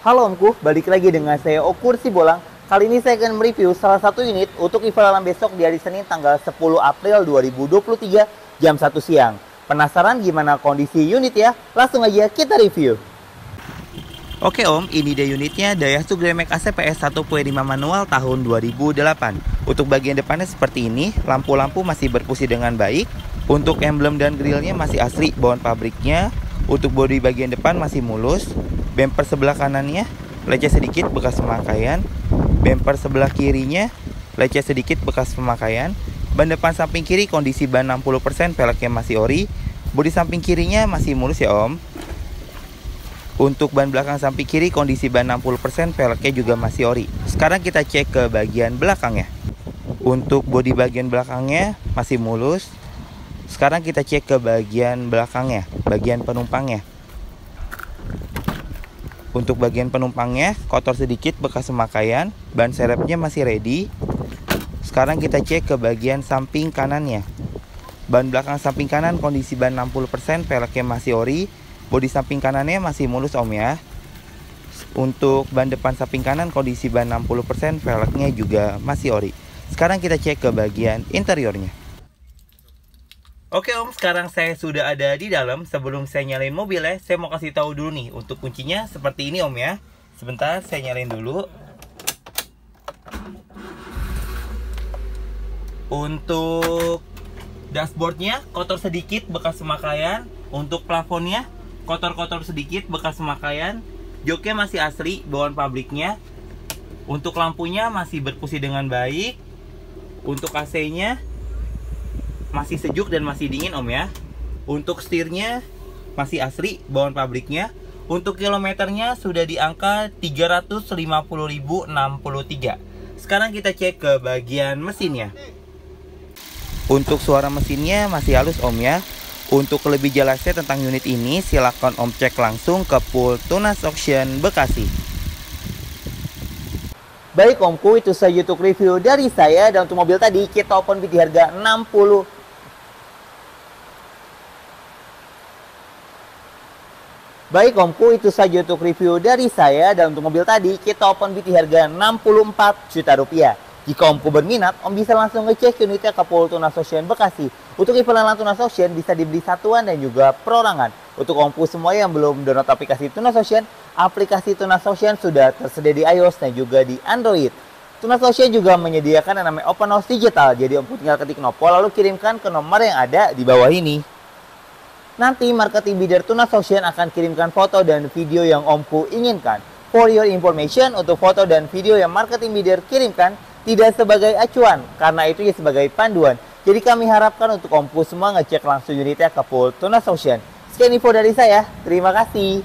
Halo Omku, balik lagi dengan saya Okur Sibolang. Kali ini saya akan mereview salah satu unit untuk event alam besok di hari Senin tanggal 10 April 2023 jam 1 siang. Penasaran gimana kondisi unit ya? Langsung aja kita review. Oke Om, ini dia unitnya Daihatsu Grand Max AC PS 1.5 manual tahun 2008. Untuk bagian depannya seperti ini, lampu-lampu masih berfungsi dengan baik. Untuk emblem dan grillnya masih asli bawaan pabriknya. Untuk bodi bagian depan masih mulus. Bumper sebelah kanannya lecet sedikit bekas pemakaian. Bumper sebelah kirinya lecet sedikit bekas pemakaian. Ban depan samping kiri kondisi ban 60%, peleknya masih ori. Bodi samping kirinya masih mulus ya Om. Untuk ban belakang samping kiri kondisi ban 60%, peleknya juga masih ori. Sekarang kita cek ke bagian belakangnya. Untuk bodi bagian belakangnya masih mulus. Sekarang kita cek ke bagian belakangnya, bagian penumpangnya. Untuk bagian penumpangnya kotor sedikit bekas pemakaian, ban serepnya masih ready. Sekarang kita cek ke bagian samping kanannya. Ban belakang samping kanan kondisi ban 60%, peleknya masih ori. Bodi samping kanannya masih mulus Om ya. Untuk ban depan samping kanan kondisi ban 60%, peleknya juga masih ori. Sekarang kita cek ke bagian interiornya. Oke Om, sekarang saya sudah ada di dalam. Sebelum saya nyalain mobilnya, saya mau kasih tahu dulu nih. Untuk kuncinya seperti ini Om ya. Sebentar, saya nyalain dulu. Untuk dashboardnya kotor sedikit bekas pemakaian. Untuk plafonnya kotor-kotor sedikit bekas pemakaian. Joknya masih asli bawaan pabriknya. Untuk lampunya masih berfungsi dengan baik. Untuk AC-nya masih sejuk dan masih dingin Om ya. Untuk setirnya masih asli bawaan pabriknya. Untuk kilometernya sudah di angka 350.063. Sekarang kita cek ke bagian mesinnya. Untuk suara mesinnya masih halus Om ya. Untuk lebih jelasnya tentang unit ini, silakan Om cek langsung ke pool Tunas Auction Bekasi. Baik Omku, itu saja untuk review dari saya. Dan untuk mobil tadi kita open bid di harga 60. Baik Omku, itu saja untuk review dari saya. Dan untuk mobil tadi kita open bid di harga 64 juta rupiah. Jika Omku berminat, Om bisa langsung ngecek unitnya ke pool Tunas Auction Bekasi. Untuk event alam Tunas Auction bisa dibeli satuan dan juga perorangan. Untuk Omku semua yang belum download aplikasi Tunas Auction, aplikasi Tunas Auction sudah tersedia di iOS dan juga di Android. Tunas Auction juga menyediakan yang namanya Open House Digital. Jadi Omku tinggal ketik Nopo lalu kirimkan ke nomor yang ada di bawah ini. Nanti marketing bidder Tunas Auction akan kirimkan foto dan video yang Omku inginkan. For your information, untuk foto dan video yang marketing bidder kirimkan tidak sebagai acuan, karena itu ya sebagai panduan. Jadi kami harapkan untuk Omku semua ngecek langsung unitnya ke pool Tunas Auction. Sekian info dari saya, terima kasih.